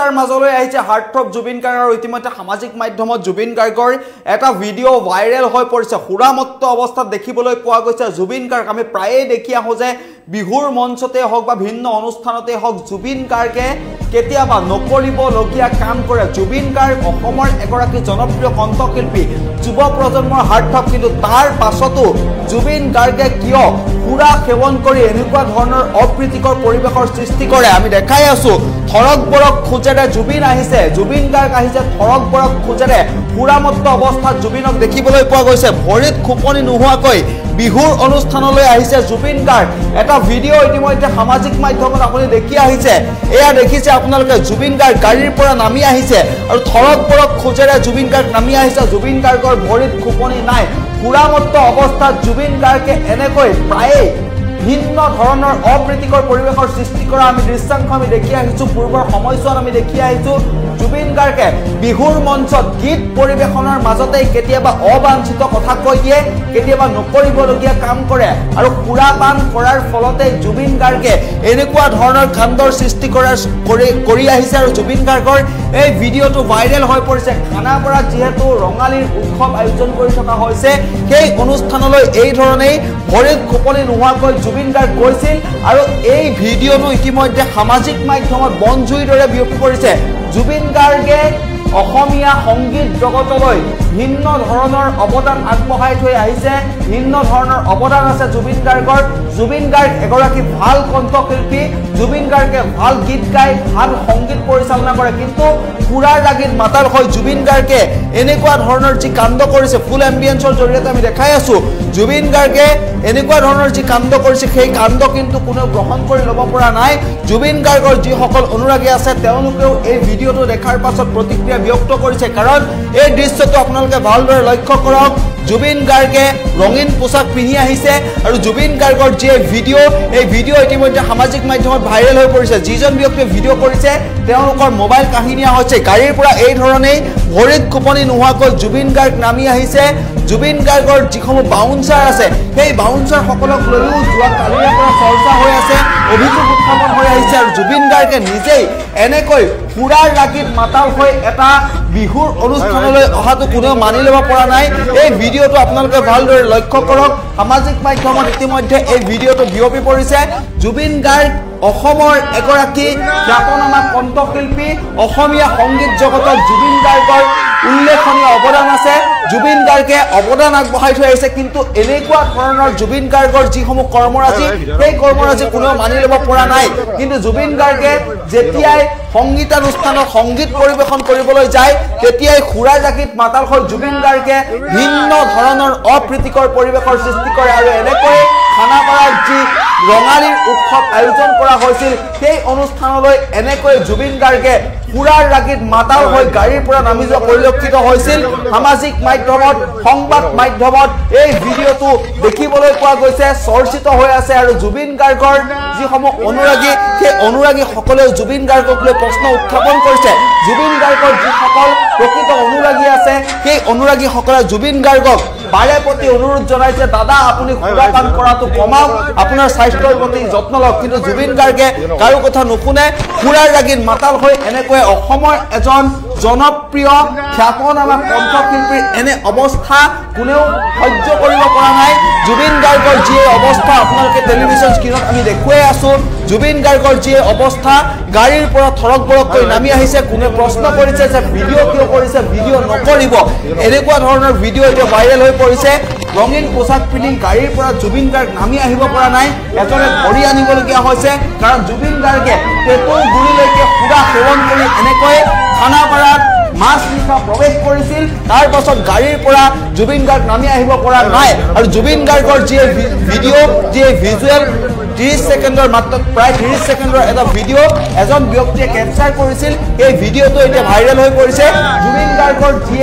জনতাৰ মাজলৈ আহিছে হাৰ্টথ্ৰব জুবিন গাৰ্গ আৰু ইতিমধ্যে সামাজিক মাধ্যমত জুবিন গাৰ্গৰ এটা ভিডিঅ' ভাইৰেল হৈ পৰিছে হুৰামত্ত অৱস্থাত দেখিবলৈ পোৱা গৈছে জুবিন গাৰ্গ আমি প্ৰায়ে দেখি আহো যে বিহুৰ মঞ্চতে হওক বা ভিন্ন অনুষ্ঠানতে হওক জুবিন গাৰ্গে কেতিয়াবা নকৰিবলগীয়া কাম কৰে জুবিন গাৰ্গ অসমৰ এগৰাকী জনপ্ৰিয় কণ্ঠশিল্পী যুৱ প্ৰজন্মৰ হাৰ্টথ্ৰব কিন্তু তাৰ পাছতো জুবিন গাৰ্গে কিয় পুৰা সেৱন কৰি এনেকুৱা ধৰণৰ অপ্ৰীতিকৰ পৰিৱেশৰ সৃষ্টি কৰে আমি দেখাই আছো থৰক বৰক খুজেৰে জুবিন আহিছে জুবিন গাৰ্গ আহিছে থৰক বৰক খুজেৰে পুৰামত্ত অৱস্থাত জুবিনক দেখিবলৈ পোৱা গৈছে ভৰিত খুপনি নোহোৱাকৈ বিহুৰ অনুষ্ঠানলৈ আহিছে জুবিন গাৰ্গ এটা ভিডিঅ' ইতিমধ্যে সামাজিক মাধ্যমত আপুনি দেখি আহিছে এয়া দেখিছে আপোনালোকে জুবিন গাৰ্গ গাড়ীৰ পৰা নামি আহিছে আৰু থৰক বৰক খুজেৰে জুবিন গাৰ্গ নামি আহিছে জুবিন গাৰ্গৰ ভৰিত খুপনি নাই পুৰামত্ত অৱস্থাত জুবিন গাৰ্গে এনেকৈ প্ৰায়ে ভিন্ন ধৰণৰ অপ্ৰীতিকৰ পৰিৱেশৰ সৃষ্টি কৰা আমি দৃশ্যাংশ আমি দেখি আহিছো পূৰ্বৰ সময়ছোৱাত আমি দেখি আহিছো জুবিন গাৰ্গে বিহুৰ মঞ্চত গীত পৰিৱেশনৰ মাজতে কেতিয়াবা অবাঞ্ছিত কথা কৈ দিয়ে কেতিয়াবা নকৰিবলগীয়া কাম কৰে আৰু পুৰাপান কৰাৰ ফলতে জুবিন গাৰ্গে এনেকুৱা ধৰণৰ কাণ্ডৰ সৃষ্টি কৰি আহিছে আৰু জুবিন গাৰ্গৰ এই ভিডিঅ'টো ভাইৰেল হৈ পৰিছে খানাপাৰাত যিহেতু ৰঙালীৰ উৎসৱ আয়োজন কৰি থকা হৈছে সেই অনুষ্ঠানলৈ এই ধৰণেই ভৰিত খুপনি নোহোৱাকৈ জুবিন গাৰ্গ গৈছিল আৰু এই ভিডিঅ'টো ইতিমধ্যে সামাজিক মাধ্যমত বনজুইৰ দৰে বিয়পি পৰিছে জুবিন গাৰ্গে অসমীয়া সংগীত জগতলৈ ভিন্ন ধৰণৰ অৱদান আগবঢ়াই থৈ আহিছে ভিন্ন ধৰণৰ অৱদান আছে জুবিন গাৰ্গৰ জুবিন গাৰ্গ এগৰাকী ভাল কণ্ঠশিল্পী জুবিন গাৰ্গে ভাল গীত গায় ভাল সংগীত পৰিচালনা কৰে কিন্তু পুৰাৰ লাগি মাতাল হৈ জুবিন গাৰ্গে এনেকুৱা ধৰণৰ যি কাণ্ড কৰিছে ফুল এম্বিয়েন্সৰ জৰিয়তে আমি দেখাই আছো জুবিন গাৰ্গে এনেকুৱা ধৰণৰ যি কাণ্ড কৰিছে সেই কাণ্ড কিন্তু কোনেও গ্ৰহণ কৰি ল'ব পৰা নাই জুবিন গাৰ্গৰ যিসকল অনুৰাগী আছে তেওঁলোকেও এই ভিডিঅ'টো দেখাৰ পাছত প্ৰতিক্ৰিয়া ব্যক্ত কৰিছে কাৰণ এই দৃশ্যটো আপোনালোকে ভালদৰে লক্ষ্য কৰক জুবিন গাৰ্গে ৰঙীন পোছাক পিন্ধি আহিছে আৰু জুবিন গাৰ্গৰ যি ভিডিঅ' এই ভিডিঅ' ইতিমধ্যে সামাজিক মাধ্যমত ভাইৰেল হৈ পৰিছে যিজন ব্যক্তিয়ে ভিডিঅ' কৰিছে তেওঁলোকৰ মোবাইল কাঢ়ি নিয়া হৈছে গাড়ীৰ পৰা এই ধৰণেই ভৰিত খুপনি নোহোৱাকৈ জুবিন গাৰ্গ নামি আহিছে জুবিন গাৰ্গৰ যিসমূহ বাউন্সাৰ আছে সেই বাউন্সাৰ সকলক লৈও যোৱা কালিৰে পৰা চৰ্চা হৈ আছে অভিযোগ উত্থাপন হৈ আহিছে আৰু জুবিন গাৰ্গে নিজেই এনেকৈ পুৰাৰ লাগি মাতাল হৈ এটা বিহুৰ অনুষ্ঠানলৈ অহাটো কোনেও মানি ল'ব পৰা নাই এই ভিডিঅ'টো আপোনালোকে ভালদৰে লক্ষ্য কৰক সামাজিক মাধ্যমত ইতিমধ্যে এই ভিডিঅ'টো বিয়পি পৰিছে জুবিন গাৰ্গ অসমৰ এগৰাকী খ্যাতনামা কণ্ঠশিল্পী অসমীয়া সংগীত জগতত জুবিন গাৰ্গৰ উল্লেখনীয় অৱদান আছে জুবিন গাৰ্গে অৱদান আগবঢ়াই থৈ আহিছে কিন্তু এনেকুৱা ধৰণৰ জুবিন গাৰ্গৰ যিসমূহ কৰ্মৰাজি সেই কৰ্মৰাজি কোনেও মানি ল'ব পৰা নাই কিন্তু জুবিন গাৰ্গে যেতিয়াই সংগীতানুষ্ঠানত সংগীত পৰিৱেশন কৰিবলৈ যায় তেতিয়াই খুৰাৰ জাগিত মাতাল হৈ জুবিন গাৰ্গে ভিন্ন ধৰণৰ অপ্ৰীতিকৰ পৰিৱেশৰ সৃষ্টি কৰে আৰু এনেকৈ খানাপাৰাত যি ৰঙালীৰ উৎসৱ আয়োজন কৰা হৈছিল সেই অনুষ্ঠানলৈ এনেকৈ জুবিন গাৰ্গে পুৰাৰ লাগি মাতাল হৈ গাড়ীৰ পৰা নামি যোৱা পৰিলক্ষিত হৈছিল সামাজিক মাধ্যমত সংবাদ মাধ্যমত এই ভিডিঅ'টো দেখিবলৈ পোৱা গৈছে চৰ্চিত হৈ আছে আৰু জুবিন গাৰ্গৰ যিসমূহ অনুৰাগী সেই অনুৰাগীসকলেও জুবিন গাৰ্গক লৈ প্ৰশ্ন উত্থাপন কৰিছে জুবিন গাৰ্গৰ যিসকল প্ৰকৃত অনুৰাগী আছে সেই অনুৰাগীসকলে জুবিন গাৰ্গক বাৰে প্ৰতি অনুৰোধ জনাইছে দাদা আপুনি সুৰাপান কৰাটো কমাওক আপোনাৰ স্বাস্থ্যৰ প্ৰতি যত্ন লওক কিন্তু জুবিন গাৰ্গে কাৰো কথা নুশুনে পুৰাৰ লাগি মাতাল হৈ এনেকৈ অসমৰ এজন জনপ্ৰিয় খ্যাতনামা কণ্ঠশিল্পীৰ এনে অৱস্থা কোনেও সহ্য কৰিব পৰা নাই জুবিন গাৰ্গৰ যি অৱস্থা আপোনালোকে টেলিভিছন স্ক্ৰীণত আমি দেখুৱাই আছো জুবিন গাৰ্গৰ যি অৱস্থা গাড়ীৰ পৰা থৰক বৰককৈ নামি আহিছে কোনে প্ৰশ্ন কৰিছে যে ভিডিঅ' কিয় কৰিছে ভিডিঅ' নকৰিব এনেকুৱা ধৰণৰ ভিডিঅ' এতিয়া ভাইৰেল হৈ পৰিছে ৰঙীন পোছাক পিন্ধি গাড়ীৰ পৰা জুবিন গাৰ্গ নামি আহিব পৰা নাই এজনে ধৰি আনিবলগীয়া হৈছে কাৰণ জুবিন গাৰ্গে পেটৰ গুৰিলৈকে পুৰা সেৱন কৰি এনেকৈ খানাপাৰাত মাছ নিশা প্ৰৱেশ কৰিছিল তাৰ পাছত গাড়ীৰ পৰা জুবিন গাৰ্গ নামি আহিব পৰা নাই আৰু জুবিন গাৰ্গৰ যি ভিডিঅ' যি ভিজুৱেল 30 সেকেন্ডৰ মাত্ৰ প্ৰায় 30 সেকেন্ডৰ এটা ভিডিঅ' এজন ব্যক্তিয়ে কেপচাৰ কৰিছিল এই ভিডিঅ'টো এতিয়া ভাইৰেল হৈ পৰিছে জুবিন গাৰ্গৰ যি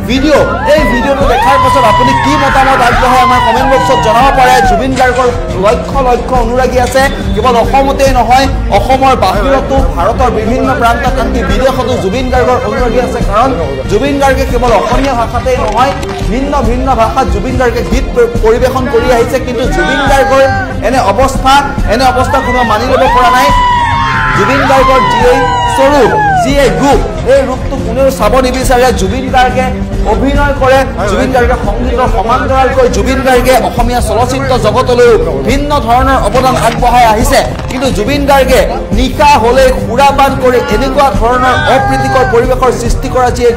ভিডিঅ' এই ভিডিঅ'টো দেখাৰ পাছত আপুনি কি মতামত আগবঢ়ায় আমাৰ কমেণ্ট বক্সত জনাব পাৰে জুবিন গাৰ্গৰ লক্ষ লক্ষ অনুৰাগী আছে কেৱল অসমতেই নহয় অসমৰ বাহিৰতো ভাৰতৰ বিভিন্ন প্ৰান্তত আনকি বিদেশতো জুবিন গাৰ্গৰ অনুৰাগী আছে কাৰণ জুবিন গাৰ্গে কেৱল অসমীয়া ভাষাতেই নহয় ভিন্ন ভিন্ন ভাষাত জুবিন গাৰ্গে গীত পৰিৱেশন কৰি আহিছে কিন্তু জুবিন গাৰ্গৰ এনে অৱস্থা কোনেও মানি ল'ব পৰা নাই জুবিন গাৰ্গৰ যি স্বৰূপ যি এই ৰূপটো কোনেও চাব নিবিচাৰে জুবিন গাৰ্গে অভিনয় কৰে জুবিন গাৰ্গে সংগীতৰ সমান্তৰালকৈ জুবিন গাৰ্গে অসমীয়া চলচ্চিত্ৰ জগতলৈ ভিন্ন ধৰণৰ অৱদান আগবঢ়াই আহিছে কিন্তু জুবিন গাৰ্গে নিশা হলে সুৰাপান কৰি এনেকুৱা ধৰণৰ অপ্ৰীতিকৰ পৰিৱেশৰ সৃষ্টি কৰা যি এই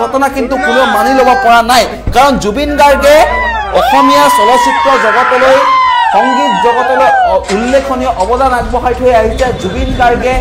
ঘটনা কিন্তু কোনেও মানি ল'ব পৰা নাই কাৰণ জুবিন গাৰ্গে অসমীয়া চলচ্চিত্ৰ জগতলৈ সংগীত জগতলৈ উল্লেখনীয় অৱদান আগবঢ়াই থৈ আহিছে জুবিন গাৰ্গে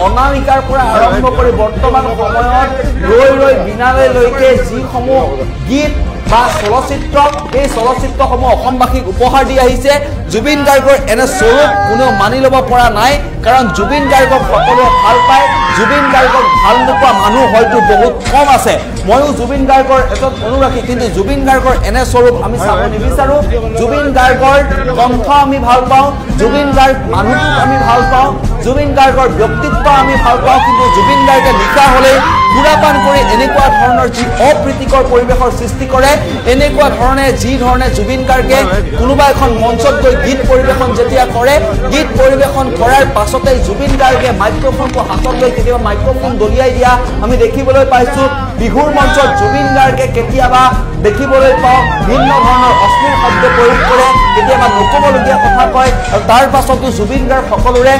অনামিকাৰ পৰা আৰম্ভ কৰি বৰ্তমান সময়ত ৰৈ বিনালৈকে যিসমূহ গীত বা চলচ্চিত্ৰ এই চলচ্চিত্ৰসমূহ অসমবাসীক উপহাৰ দি আহিছে জুবিন গাৰ্গৰ এনে স্বৰূপ কোনেও মানি ল'ব পৰা নাই কাৰণ জুবিন গাৰ্গক সকলোৱে ভাল পায় জুবিন গাৰ্গক ভাল নোপোৱা মানুহ হয়তো বহুত কম আছে ময়ো জুবিন গাৰ্গৰ এজন অনুৰাগী কিন্তু জুবিন গাৰ্গৰ এনে স্বৰূপ আমি চাব নিবিচাৰোঁ জুবিন গাৰ্গৰ কণ্ঠ আমি ভাল পাওঁ জুবিন গাৰ্গ মানুহটোক আমি ভাল পাওঁ জুবিন গাৰ্গৰ ব্যক্তিত্ব আমি ভাল পাওঁ কিন্তু জুবিন গাৰ্গে নিশা হ'লেই সুৰাপান কৰি এনেকুৱা ধৰণৰ যি অপ্ৰীতিকৰ পৰিৱেশৰ সৃষ্টি কৰে এনেকুৱা ধৰণে যি ধৰণে জুবিন গাৰ্গে কোনোবা এখন মঞ্চত গৈ গীত পৰিৱেশন যেতিয়া কৰে গীত পৰিৱেশন কৰাৰ পাছতে জুবিন গাৰ্গে মাইক্ৰফোনটো হাতত লৈ কেতিয়াবা মাইক্ৰফোন দলিয়াই দিয়া আমি দেখিবলৈ পাইছোঁ বিহুৰ মঞ্চত জুবিন গাৰ্গে কেতিয়াবা দেখিবলৈ পাওঁ ভিন্ন ধৰণৰ অশ্লীল শব্দ প্ৰয়োগ কৰে কেতিয়াবা নক'বলগীয়া কথা কয় আৰু তাৰ পাছতো জুবিন গাৰ্গ সকলোৰে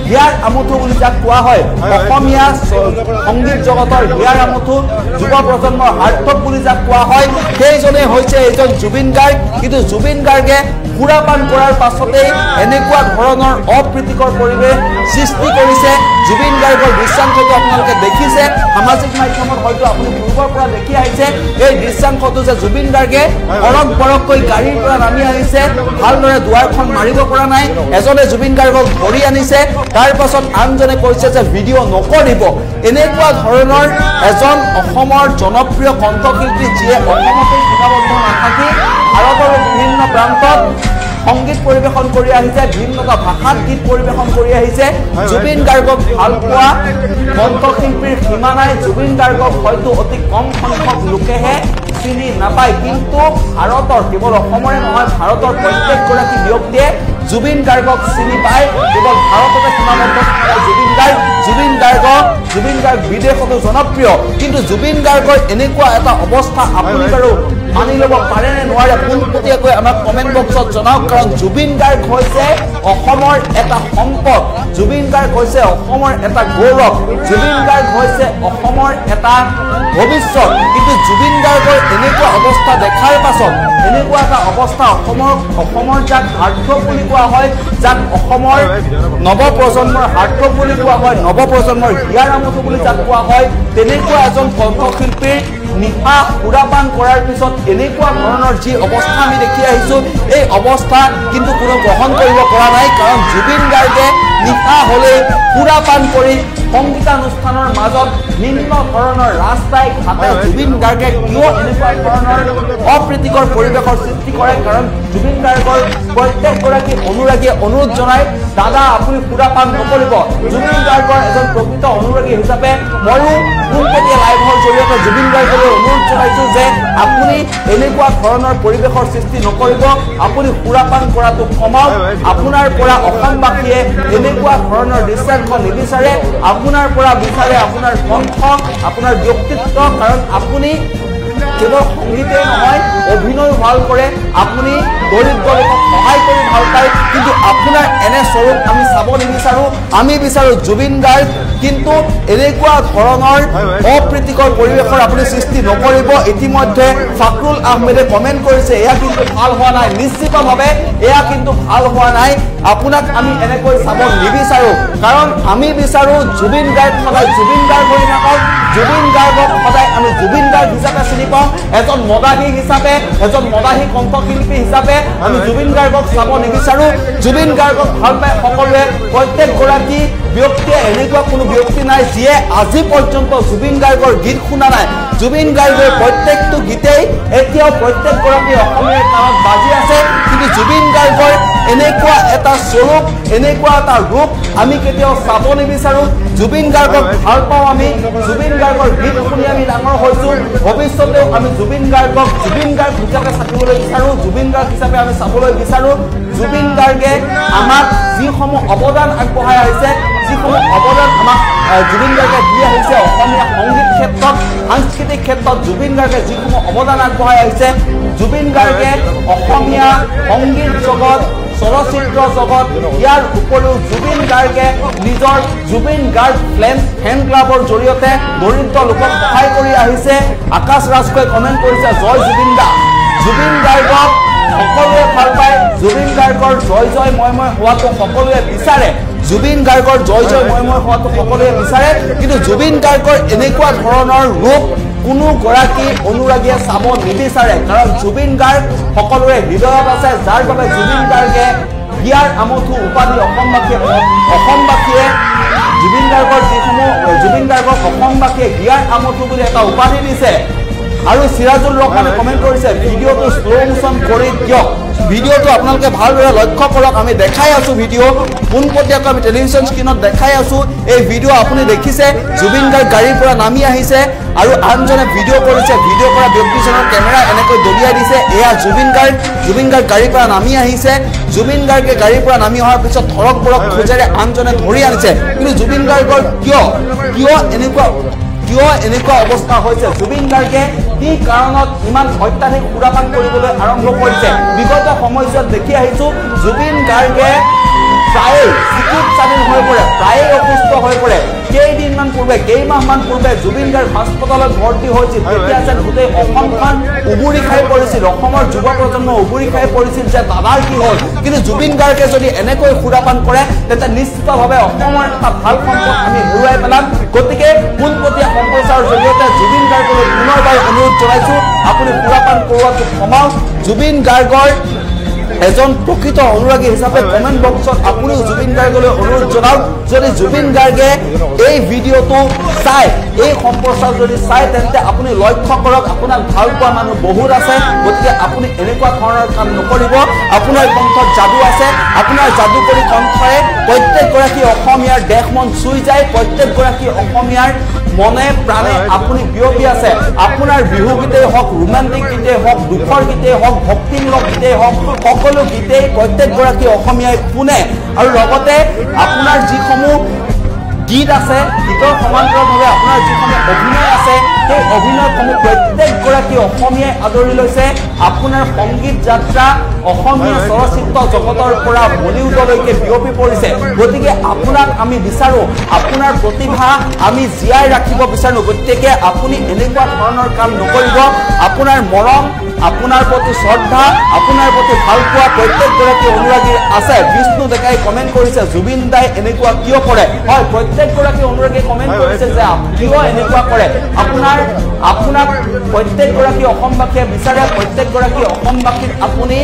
হিয়াৰ আমঠু বুলি যাক কোৱা হয় অসমীয়া সংগীত জগতৰ হিয়াৰ আমঠু যুৱ প্ৰজন্মৰ হাৰ্থক বুলি যাক কোৱা হয় সেইজনে হৈছে এজন জুবিন গাৰ্গ কিন্তু জুবিন গাৰ্গে সুৰাপান কৰাৰ পাছতেই এনেকুৱা ধৰণৰ অপ্ৰীতিকৰ পৰিৱেশ সৃষ্টি কৰিছে জুবিন গাৰ্গৰ দৃশ্যাংশটো আপোনালোকে দেখিছে সামাজিক মাধ্যমত হয়তো আপুনি পূৰ্বৰ পৰা দেখি আহিছে এই দৃশ্যাংশটো যে জুবিন গাৰ্গে বৰকৈ গাড়ীৰ পৰা নামি আহিছে ভালদৰে দুৱাৰখন মাৰিব পৰা নাই এজনে জুবিন গাৰ্গক ধৰি আনিছে তাৰ পাছত আনজনে কৈছে যে ভিডিঅ' নকৰিব এনেকুৱা ধৰণৰ এজন অসমৰ জনপ্ৰিয় কণ্ঠশিল্পী যিয়ে অসমতে সীমাবদ্ধ নাথাকি ভাৰতৰ বিভিন্ন প্ৰান্তত সংগীত পৰিৱেশন কৰি আহিছে ভিন্নটা ভাষাত গীত পৰিৱেশন কৰি আহিছে জুবিন গাৰ্গক ভাল পোৱা কণ্ঠশিল্পীৰ সীমা নাই জুবিন গাৰ্গক হয়তো অতি কম সংখ্যক লোকেহে চিনি নাপায় কিন্তু ভাৰতৰ কেৱল অসমৰে নহয় ভাৰতৰ প্ৰত্যেকগৰাকী ব্যক্তিয়ে জুবিন গাৰ্গক চিনি পায় কেৱল ভাৰততে সীমাবদ্ধ জুবিন গাৰ্গ বিদেশতো জনপ্ৰিয় কিন্তু জুবিন গাৰ্গৰ এনেকুৱা এটা অৱস্থা আপুনি বাৰু মানি ল'ব পাৰে নে নোৱাৰে পোনপটীয়াকৈ আমাক কমেণ্ট বক্সত জনাওক কাৰণ জুবিন গাৰ্গ হৈছে অসমৰ এটা সম্পদ জুবিন গাৰ্গ হৈছে অসমৰ এটা গৌৰৱ জুবিন গাৰ্গ হৈছে অসমৰ এটা ভৱিষ্যত কিন্তু জুবিন গাৰ্গৰ এনেকুৱা অৱস্থা দেখাৰ পাছত এনেকুৱা এটা অৱস্থা অসমৰ যাক হাৰ্থক বুলি কোৱা হয় যাক অসমৰ নৱপ্ৰজন্মৰ হাৰ্থক বুলি কোৱা হয় নৱপ্ৰজন্মৰ হিয়াৰ আমঠু বুলি যাক কোৱা হয় তেনেকুৱা এজন কণ্ঠশিল্পীৰ নিশা সুৰাপান কৰাৰ পিছত এনেকুৱা ধৰণৰ যি অৱস্থা আমি দেখি আহিছোঁ এই অৱস্থা কিন্তু কোনো গ্ৰহণ কৰিব পৰা নাই কাৰণ জুবিন গাৰ্গে নিশা হ'লে সুৰাপান কৰি সংগীতানুষ্ঠানৰ মাজত ভিন্ন ধৰণৰ ৰাস্তাই ঘাটে জুবিন গাৰ্গে কিয় এনেকুৱা ধৰণৰ অপ্ৰীতিকৰ পৰিৱেশৰ সৃষ্টি কৰে কাৰণ জুবিন গাৰ্গৰ প্ৰত্যেকগৰাকী অনুৰাগীয়ে অনুৰোধ জনায় দাদা আপুনি সুৰাপান নকৰিব জুবিন গাৰ্গৰ এজন প্ৰকৃত অনুৰাগী হিচাপে ময়ো পোনপটীয়া লাইভৰ জৰিয়তে জুবিন গাৰ্গলৈ অনুৰোধ জনাইছোঁ যে আপুনি এনেকুৱা ধৰণৰ পৰিৱেশৰ সৃষ্টি নকৰিব আপুনি সুৰাপান কৰাটো কমাওক আপোনাৰ পৰা অসমবাসীয়ে এনেকুৱা ধৰণৰ দৃশ্যাংশ নিবিচাৰে আপোনাৰ পৰা বিচাৰে আপোনাৰ কণ্ঠ আপোনাৰ ব্যক্তিত্ব কাৰণ আপুনি কেৱল সংগীতেই নহয় অভিনয় ভাল কৰে আপুনি দৰিদ্ৰ লোকক সহায় কৰি ভাল পায় কিন্তু আপোনাৰ এনে স্বৰূপ আমি চাব নিবিচাৰোঁ আমি বিচাৰোঁ জুবিন গাৰ্গ কিন্তু এনেকুৱা ধৰণৰ অপ্ৰীতিকৰ পৰিৱেশৰ আপুনি সৃষ্টি নকৰিব ইতিমধ্যে ফাকৰুল আহমেদে কমেণ্ট কৰিছে এয়া কিন্তু ভাল হোৱা নাই নিশ্চিতভাৱে এয়া কিন্তু ভাল হোৱা নাই আপোনাক আমি এনেকৈ চাব নিবিচাৰোঁ কাৰণ আমি বিচাৰোঁ জুবিন গাৰ্গ সদায় জুবিন গাৰ্গ হৈ থাকক জুবিন গাৰ্গক সদায় আমি জুবিন গাৰ্গ হিচাপে চিনি পাওঁ এজন মদাহী হিচাপে এজন মদাহী কণ্ঠশিল্পী হিচাপে আমি জুবিন গাৰ্গক চাব নিবিচাৰোঁ জুবিন গাৰ্গক ভাল পায় সকলোৱে প্ৰত্যেকগৰাকী ব্যক্তিয়ে এনেকুৱা কোনো ব্যক্তি নাই যিয়ে আজি পৰ্যন্ত জুবিন গাৰ্গৰ গীত শুনা নাই জুবিন গাৰ্গৰ প্ৰত্যেকটো গীতেই এতিয়াও প্ৰত্যেকগৰাকী অসমীয়াৰ কাণত বাজি আছে কিন্তু জুবিন গাৰ্গৰ এনেকুৱা এটা স্বৰূপ এনেকুৱা এটা ৰূপ আমি কেতিয়াও চাব নিবিচাৰোঁ জুবিন গাৰ্গক ভাল পাওঁ আমি জুবিন গাৰ্গৰ গীত শুনি আমি ডাঙৰ হৈছোঁ ভৱিষ্যতেও আমি জুবিন গাৰ্গক জুবিন গাৰ্গ হিচাপে থাকিবলৈ বিচাৰোঁ জুবিন গাৰ্গ হিচাপে আমি চাবলৈ বিচাৰোঁ জুবিন গাৰ্গে আমাক যিসমূহ অৱদান আগবঢ়াই আহিছে যিসমূহ অৱদান আমাক জুবিন গাৰ্গে দি আহিছে অসমীয়া সংগীত ক্ষেত্ৰত সাংস্কৃতিক ক্ষেত্ৰত জুবিন গাৰ্গে যিসমূহ অৱদান আগবঢ়াই আহিছে জুবিন গাৰ্গে অসমীয়া সংগীত জগত চলচ্চিত্ৰ জগত ইয়াৰ উপৰিও জুবিন গাৰ্গে নিজৰ জুবিন গাৰ্গ ফেন ক্লাবৰ জৰিয়তে দৰিদ্ৰ লোকক সহায় কৰি আহিছে আকাশ ৰাজকৈ কমেণ্ট কৰিছে জয় জুবিন দা জুবিন গাৰ্গক সকলোৱে ভাল পায় জুবিন গাৰ্গৰ জয় জয় ময় ময় হোৱাটো সকলোৱে বিচাৰে জুবিন গাৰ্গৰ জয় জয় ময় ময় হোৱাটো সকলোৱে বিচাৰে কিন্তু জুবিন গাৰ্গৰ এনেকুৱা ধৰণৰ ৰূপ কোনো গৰাকী অনুৰাগীয়ে চাব নিবিচাৰে কাৰণ জুবিন গাৰ্গ সকলোৰে হৃদয়ত আছে যাৰ বাবে জুবিন গাৰ্গে হিয়াৰ আমঠু উপাধি অসমবাসীয়ে জুবিন গাৰ্গৰ যিসমূহ জুবিন গাৰ্গক অসমবাসীয়ে হিয়াৰ আমঠু বুলি এটা উপাধি দিছে আৰু সিৰাজুল ৰহমানে কমেণ্ট কৰিছে ভিডিঅ'টো স্লো মোশন কৰি দিয়ক ভিডিঅ'টো আপোনালোকে ভালদৰে লক্ষ্য কৰক আমি দেখাই আছো ভিডিঅ' পোনপটীয়াকৈ আমি টেলিভিছন স্ক্ৰীণত দেখাই আছো এই ভিডিঅ' আপুনি দেখিছে জুবিন গাৰ্গ গাড়ীৰ পৰা নামি আহিছে আৰু আনজনে ভিডিঅ' কৰিছে ভিডিঅ' কৰা ব্যক্তিজনৰ কেমেৰা এনেকৈ দলিয়াই দিছে এয়া জুবিন গাৰ্গ গাড়ীৰ পৰা নামি আহিছে জুবিন গাৰ্গে গাড়ীৰ পৰা নামি অহাৰ পিছত ধৰক বৰক খোজেৰে আনজনে ধৰি আনিছে কিন্তু জুবিন গাৰ্গৰ কিয় এনেকুৱা অৱস্থা হৈছে জুবিন গাৰ্গে কি কাৰণত ইমান অত্যাধিক সুৰাপান কৰিবলৈ আৰম্ভ কৰিছে বিগত সময়ছোৱাত দেখি আহিছো জুবিন গাৰ্গে প্ৰায়ে চিকিৎসাধীন হৈ পৰে প্ৰায়ে অসুস্থ হৈ পৰে কেইমাহমান পূৰ্বে জুবিন গাৰ্গ হাস্পতালত ভৰ্তি হৈছিল তেতিয়া যেন গোটেই অসমখন উবুৰি খাই পৰিছিল অসমৰ যুৱ প্ৰজন্ম উবুৰি খাই পৰিছিল যে দাদাৰ কি হ'ল কিন্তু জুবিন গাৰ্গে যদি এনেকৈ সুৰাপান কৰে তেতিয়া নিশ্চিতভাৱে অসমৰ এটা ভাল সম্পদ আমি হেৰুৱাই পেলাম গতিকে পোনপটীয়া সম্প্ৰচাৰৰ জৰিয়তে জুবিন গাৰ্গলৈ পুনৰবাৰ অনুৰোধ জনাইছো আপুনি সুৰাপান কৰোৱাটো কমাওক জুবিন গাৰ্গৰ এজন প্ৰকৃত অনুৰাগী হিচাপে কমেণ্ট বক্সত আপুনিও জুবিন গাৰ্গলৈ অনুৰোধ জনাওক যদি জুবিন গাৰ্গে এই ভিডিঅ'টো চাই এই সম্প্ৰচাৰ যদি চাই তেন্তে আপুনি লক্ষ্য কৰক আপোনাক ভাল পোৱা মানুহ বহুত আছে গতিকে আপুনি এনেকুৱা ধৰণৰ কাম নকৰিব আপোনাৰ কণ্ঠত যাদু আছে আপোনাৰ যাদুকৰী কণ্ঠৰে প্ৰত্যেকগৰাকী অসমীয়াৰ দেশ মন চুই যায় প্ৰত্যেকগৰাকী অসমীয়াৰ মনে প্ৰাণে আপুনি বিয়পি আছে আপোনাৰ বিহু গীতেই হওক ৰোমান্টিক গীতেই হওক দুখৰ গীতেই হওক ভক্তিমূলক গীতেই হওক সকলো গীতেই প্ৰত্যেকগৰাকী অসমীয়াই শুনে আৰু লগতে আপোনাৰ যিসমূহ গীত আছে গীতৰ সমান্তৰালভাৱে আপোনাৰ যিসমূহ অভিনয় আছে সেই অভিনয়সমূহ প্ৰত্যেকগৰাকী অসমীয়াই আদৰি লৈছে আপোনাৰ সংগীত যাত্ৰা অসমীয়া চলচ্চিত্ৰ জগতৰ পৰা বলিউডলৈকে বিয়পি পৰিছে গতিকে আপোনাক আমি বিচাৰো আপোনাৰ প্ৰতিভা আমি জীয়াই ৰাখিব বিচাৰো গতিকে আপুনি এনেকুৱা ধৰণৰ কাম নকৰিব আপোনাৰ মৰম আপোনাৰ প্ৰতি শ্ৰদ্ধা আপোনাৰ প্ৰতি ভাল পোৱা প্ৰত্যেকগৰাকী অনুৰাগীৰ আছে বিষ্ণু ডেকাই কমেণ্ট কৰিছে জুবিন দাই এনেকুৱা কিয় কৰে হয় প্ৰত্যেকগৰাকী অনুৰাগীয়ে কমেণ্ট কৰিছে যে কিয় এনেকুৱা কৰে আপোনাক প্ৰত্যেকগৰাকী অসমবাসীয়ে বিচাৰে প্ৰত্যেকগৰাকী অসমবাসীক আপুনি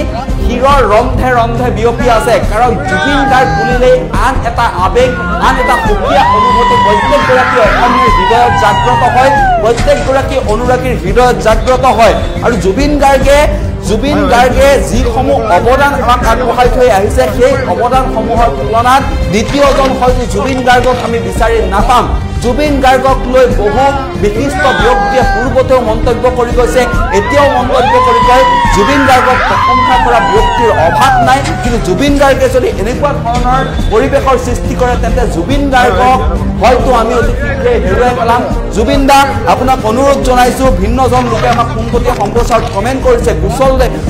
হিৰৰ ৰন্ধে ৰন্ধে বিয়পি আছে কাৰণ জুবিন গাৰ্গ বুলিলেই আন এটা আৱেগ আন এটা সুকীয়া অনুভূতি প্ৰত্যেকগৰাকী অসমীয়াৰ হৃদয়ত জাগ্ৰত হয় প্ৰত্যেকগৰাকী অনুৰাগীৰ হৃদয়ত জাগ্ৰত হয় আৰু জুবিন গাৰ্গে যিসমূহ অৱদান আমাক আগবঢ়াই থৈ আহিছে সেই অৱদানসমূহৰ তুলনাত দ্বিতীয়জন হয়তো জুবিন গাৰ্গক আমি বিচাৰি নাপাম জুবিন গাৰ্গক লৈ বহু বিশিষ্ট ব্যক্তিয়ে পূৰ্বতেও মন্তব্য কৰি গৈছে এতিয়াও মন্তব্য কৰি কয় জুবিন গাৰ্গক প্ৰশংসা কৰা ব্যক্তিৰ অভাৱ নাই কিন্তু জুবিন গাৰ্গে যদি এনেকুৱা ধৰণৰ পৰিৱেশৰ সৃষ্টি কৰে তেন্তে জুবিন গাৰ্গক হয়তো আমি অতি শীঘ্ৰে হেৰুৱাই পেলাম জুবিন দা আপোনাক অনুৰোধ জনাইছো ভিন্নজন লোকে আমাক পোনপটীয়া সম্প্ৰচাৰত কমেণ্ট কৰিছে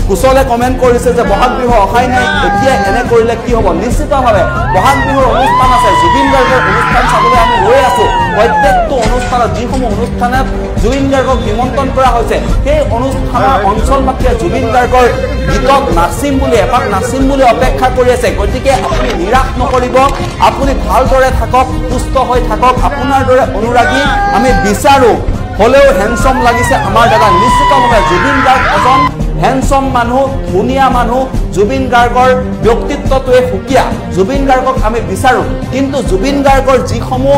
কুশলে কমেণ্ট কৰিছে যে বহাগ বিহু অহাই নাই এতিয়া এনে কৰিলে কি হ'ব নিশ্চিতভাৱে বহাগ বিহুৰ অনুষ্ঠান আছে জুবিন গাৰ্গৰ অনুষ্ঠান চাবলৈ আমি ৰৈ আছো প্ৰত্যেকটো অনুষ্ঠানত যিসমূহ অনুষ্ঠানত জুবিন গাৰ্গক নিমন্ত্ৰণ কৰা হৈছে সেই অনুষ্ঠানৰ অঞ্চলবাসীয়ে জুবিন গাৰ্গৰ গীতত নাচিম বুলি অপেক্ষা কৰি আছে গতিকে আপুনি নিৰাশ নকৰিব আপুনি ভালদৰে থাকক সুস্থ হৈ থাকক আপোনাৰ দৰে অনুৰাগী আমি বিচাৰো হলেও হেণ্ডছম লাগিছে আমাৰ দাদা নিশ্চিতভাৱে জুবিন গাৰ্গ এজন হেণ্ডছম মানুহ ধুনীয়া মানুহ জুবিন গাৰ্গৰ ব্যক্তিত্বটোৱে সুকীয়া জুবিন গাৰ্গক আমি বিচাৰো কিন্তু জুবিন গাৰ্গৰ যিসমূহ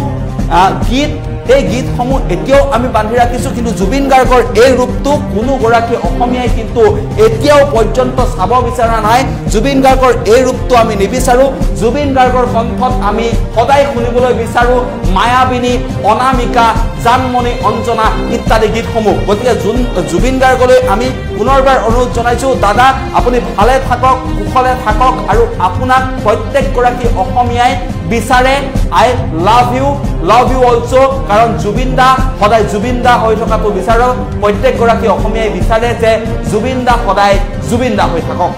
গীত এই গীতসমূহ এতিয়াও আমি বান্ধি ৰাখিছো কিন্তু জুবিন গাৰ্গৰ এই ৰূপটো কোনো গৰাকী অসমীয়াই কিন্তু এতিয়াও পৰ্যন্ত চাব বিচৰা নাই জুবিন গাৰ্গৰ এই ৰূপটো আমি নিবিচাৰো জুবিন গাৰ্গৰ কণ্ঠত আমি সদায় শুনিবলৈ বিচাৰো মায়াবিনী অনামিকা জানমণি অঞ্জনা ইত্যাদি গীতসমূহ গতিকে জুবিন গাৰ্গলৈ আমি পুনৰবাৰ অনুৰোধ জনাইছো দাদা আপুনি ভালে থাকক কুশলে থাকক আৰু আপোনাক প্ৰত্যেকগৰাকী অসমীয়াই বিচাৰে আই লাভ ইউ অলছো কাৰণ জুবিন দা সদায় জুবিন দা হৈ থকাটো বিচাৰো প্ৰত্যেকগৰাকী অসমীয়াই বিচাৰে যে জুবিন দা সদায় জুবিন দা হৈ থাকক